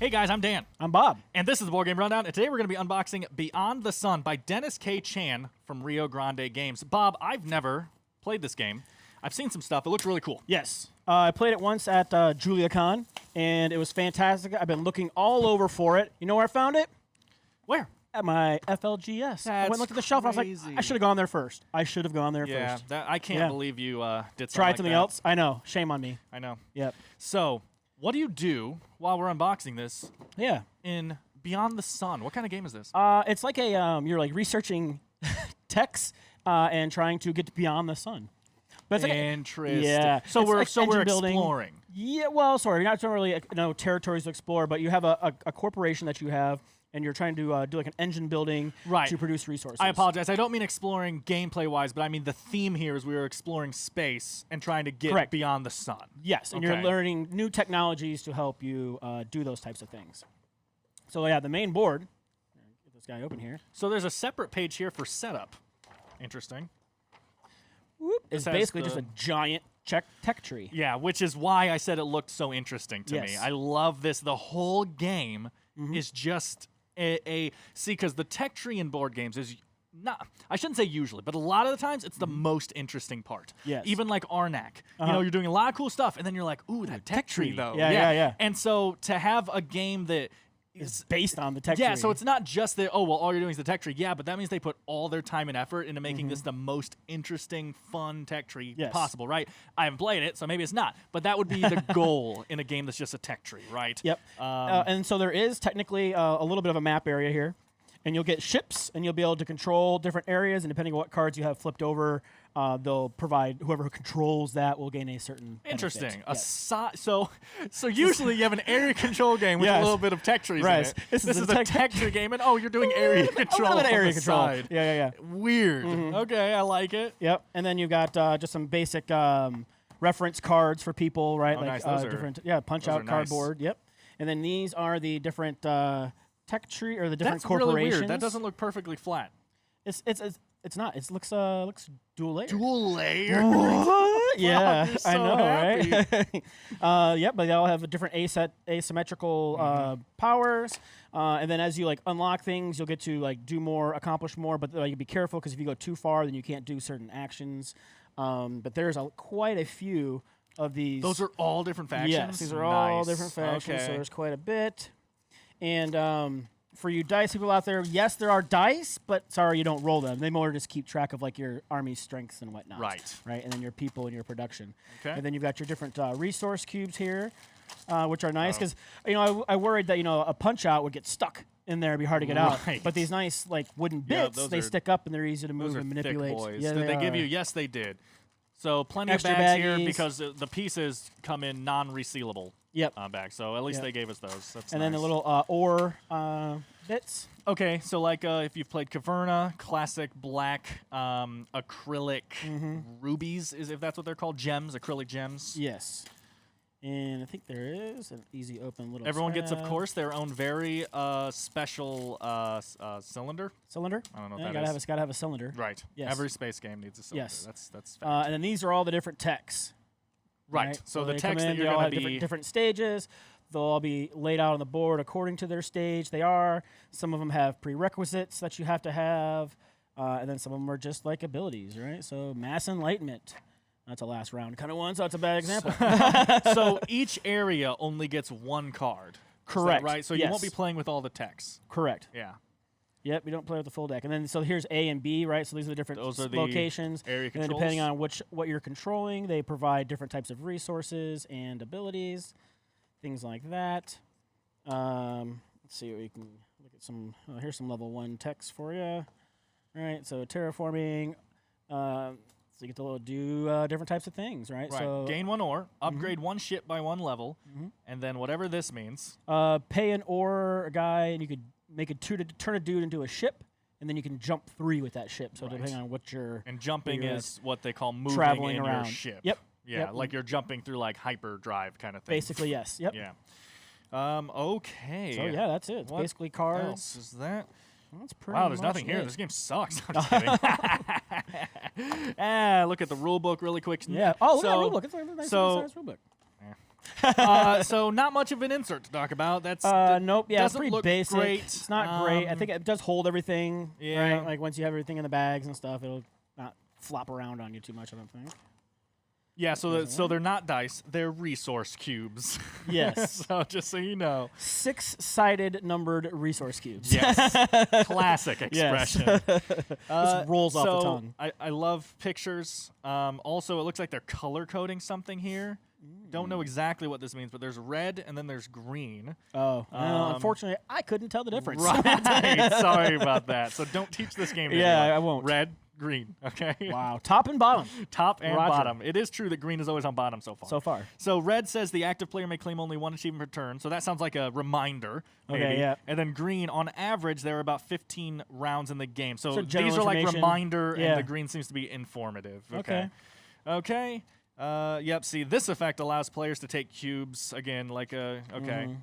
Hey guys, I'm Dan. I'm Bob. And this is the Board Game Rundown, and today we're going to be unboxing Beyond the Sun by Dennis K. Chan from Rio Grande Games. Bob, I've never played this game. I've seen some stuff. It looks really cool. Yes. I played it once at JuliaCon, and it was fantastic. I've been looking all over for it. You know where I found it? Where? At my FLGS. I went and looked at the shelf, and I was like, crazy. I should have gone there first. I should have gone there Yeah, first. I can't Yeah. believe you did something Tried like something that. else? I know. Shame on me. I know. Yep. So, what do you do while we're unboxing this Yeah. in Beyond the Sun? What kind of game is this? It's like a you're like researching texts and trying to get beyond the sun. But it's like Interesting. yeah. So It's we're like engine building. exploring. Yeah, well, sorry, you're not really territories to explore, but you have a corporation that you have, and you're trying to do like an engine building Right. to produce resources. I apologize. I don't mean exploring gameplay-wise, but I mean the theme here is we are exploring space and trying to get Correct. beyond the sun. Yes, and Okay. you're learning new technologies to help you do those types of things. So yeah, the main board. Get this guy open here. So there's a separate page here for setup. Interesting. It's has basically just the- a giant tech tree. Yeah, which is why I said it looked so interesting to me. Yes. I love this. The whole game Mm-hmm. is just see, because the tech tree in board games is not, I shouldn't say usually, but a lot of the times it's the most interesting part. Mm-hmm. Yes. Even like Arnak. You know, you're doing a lot of cool stuff, and then you're like, ooh, that tech tree, tree. though. Yeah. And so to have a game that It's based on the tech yeah, tree. so it's not just that, oh, well, all you're doing is the tech tree. Yeah, but that means they put all their time and effort into making this the most interesting, fun tech tree Yes. possible, right? I haven't played it, so maybe it's not. But that would be the goal in a game that's just a tech tree, right? Yep. And so there is technically a little bit of a map area here. And you'll get ships, and you'll be able to control different areas. And depending on what cards you have flipped over, they'll provide whoever controls that will gain a certain benefit. Interesting. Yes. So usually you have an area control game with a Yes. little bit of tech trees Right. in it. This is is a a tech tree game, and oh, you're doing area control A little bit of on area the control. side. Yeah. Weird. Okay, I like it. Yep. And then you've got just some basic reference cards for people, right? Oh, like nice. Those are- different, punch those are out nice. cardboard. Yep. And then these are the different tech tree or the different That's corporations. really weird. That doesn't look perfectly flat. It's not. It looks dual layer. Dual layer. Yeah, you're I so know, happy. right? Yep, but they all have a different asymmetrical powers, and then as you like unlock things, you'll get to like do more, accomplish more. But you be careful because if you go too far, then you can't do certain actions. But there's quite a few of these. Those are all different factions? Yes, these are all Nice. different factions. So Okay. there's quite a bit. And for you dice people out there, yes, there are dice, but sorry, you don't roll them. They more just keep track of like your army strengths and whatnot. Right. Right, and then your people and your production. Okay. And then you've got your different resource cubes here, which are nice Oh. because I worried that a punch out would get stuck in there, it'd be hard to get out. Right. But these nice like wooden Yeah, bits, those they are- stick up and they're easy to Those move are and thick manipulate. boys. Yeah, Did they give are. you? Yes, they did. So plenty Extra of bags here baggies. because the pieces come in non-resealable Yep. bags. So at least Yep. they gave us those. That's And then the nice. little ore bits. Okay, so like if you've played Caverna, classic black acrylic rubies, if that's what they're called, gems, acrylic gems. Yes. And I think there is an easy open little Everyone gets, of tab. course, their own very special cylinder. Cylinder. I don't know what Yeah, that gotta is. have, it's gotta have a cylinder. Right. Yes. Every space game needs a cylinder. Yes. That's fact. And then these are all the different techs. right. So the they text come that in, you're they all going to have be different stages. They'll all be laid out on the board according to their stage. They are. Some of them have prerequisites that you have to have, and then some of them are just like abilities, right? So mass enlightenment. That's a last round kind of one, so that's a bad example. so each area only gets one card. Is that Correct. right? So you won't be Yes. playing with all the texts. Correct. Yeah. Yep, we don't play with the full deck. And then so here's A and B, right? So these are the different Those are the locations. area And then depending on what you're controlling, they provide different types of resources and abilities, things like that. Let's see what we can look at some. Here's some level 1 text for you. All right, so terraforming. So you get to do different types of things, right? Right. So Gain one ore, upgrade one ship by one level, and then whatever this means. pay an ore guy, and you could make a turn a dude into a ship, and then you can jump 3 with that ship. So Right. depending on what you're And jumping You're is what they call moving traveling in around. your ship. Yep. Yeah, Yep. like you're jumping through like hyperdrive kind of thing. basically, yes. Yep. Yeah. Okay. So yeah, that's it. It's What basically What cards. else is that? That's pretty Wow, there's much nothing here. it. This game sucks. I'm just kidding. Look at the rule book really quick. Yeah. Oh, look at that So- rule book. It's a nice so- size rule book. So not much of an insert to talk about. That's Nope. Yeah, it's doesn't pretty look basic. great. It's not great. I think it does hold everything. Yeah. Right. Like once you have everything in the bags and stuff, it'll not flop around on you too much. I don't think. Yeah, so they're not dice; they're resource cubes. Yes. So just so you know, 6-sided numbered resource cubes. yes, classic expression. Just rolls off the tongue. I love pictures. Also, it looks like they're color coding something here. Don't know exactly what this means, but there's red and then there's green. Oh, well, unfortunately, I couldn't tell the difference. Right. Sorry about that. So don't teach this game to Yeah, anyone. I won't. Red, green. Okay. Wow, top and bottom Top and Roger. bottom. It is true that green is always on bottom so far. so far. So red says the active player may claim only 1 achievement per turn. So that sounds like a reminder, maybe. Okay, yeah. And then green, on average, there are about 15 rounds in the game. So So general these are like information. reminder, Yeah. and the green seems to be informative. Okay. Okay. Yep. See, this effect allows players to take cubes again, like a. Okay.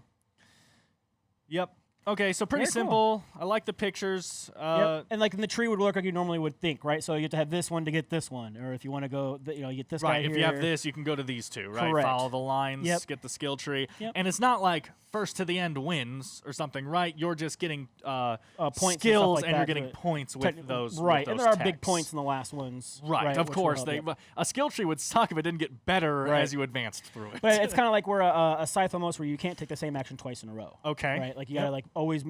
Yep. Okay, so pretty Very cool. simple. I like the pictures. Yep. And like in the tree would work like you normally would think, right? So you get to have this one to get this one, or if you want to go, you get this guy Right, if here. you have this, you can go to these two, right? Correct. Follow the lines, Yep. get the skill tree. Yep. And it's not like first to the end wins or something, right? You're just getting points and stuff skills like and that you're to getting it. points with Technically- those. right, with and those there are big texts. points in the last ones. Right, of which will course. help, yep. A skill tree would suck if it didn't get better Right. as you advanced through it. But it's kind of like we're a scythe almost, where you can't take the same action twice in a row. Okay. Right, like you gotta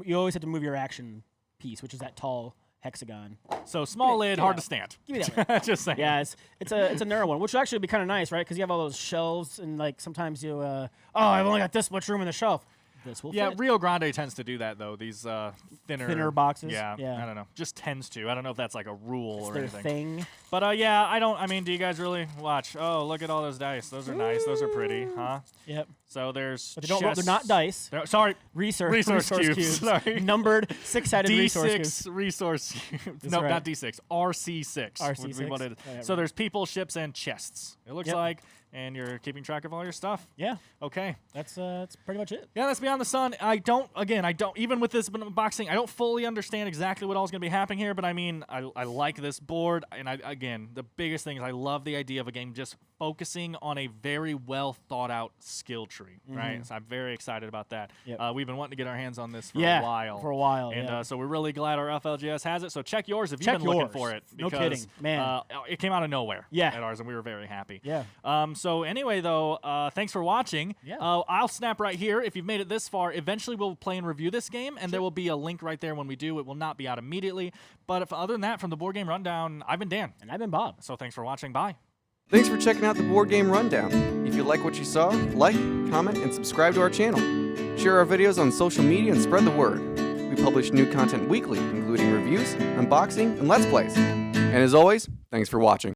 you always have to move your action piece, which is that tall hexagon. So small lid, Give me hard that. to stand. Give me that. Just saying. Yeah, it's a narrow one, which would actually be kind of nice, right? Because you have all those shelves, and like sometimes you, I've only got this much room in the shelf. This will Yeah, fit. Rio Grande tends to do that though. These Thinner boxes? Yeah, Yeah. I don't know. Just tends to. I don't know if that's like a rule It's or their anything. thing. But yeah, I don't. I mean, do you guys really watch? Oh, look at all those dice. Those are nice. Those are pretty, huh? Yep. So there's. But they don't roll, they're not chests. dice. Sorry, Resource cubes. Sorry. Numbered 6-sided resource cubes. D6 resource cubes. That's No, right. not D6. RC6. would be RC6. what it is. Oh, yeah, So right. there's people, ships, and chests. It looks Yep. like, and you're keeping track of all your stuff. Yeah, Okay. that's pretty much it. Yeah, that's Beyond the Sun. I don't, even with this unboxing, I don't fully understand exactly what all is going to be happening here, but I mean, I like this board, and again, the biggest thing is I love the idea of a game just focusing on a very well thought out skill tree, right? So I'm very excited about that. Yep. We've been wanting to get our hands on this for Yeah, a while. for a while, And yeah. so we're really glad our FLGS has it. So check yours if you've Check been looking yours. for it. No Because, kidding, man. it came out of nowhere Yeah. at ours, and we were very happy. Yeah. So anyway, though, thanks for watching. Yeah. I'll snap right here. If you've made it this far, eventually we'll play and review this game, and there will be a link right there when we do. It will not be out immediately. But other than that, from the Board Game Rundown, I've been Dan. And I've been Bob. So thanks for watching. Bye. Thanks for checking out the Board Game Rundown. If you like what you saw, like, comment, and subscribe to our channel. Share our videos on social media and spread the word. We publish new content weekly, including reviews, unboxing, and Let's Plays. And as always, thanks for watching.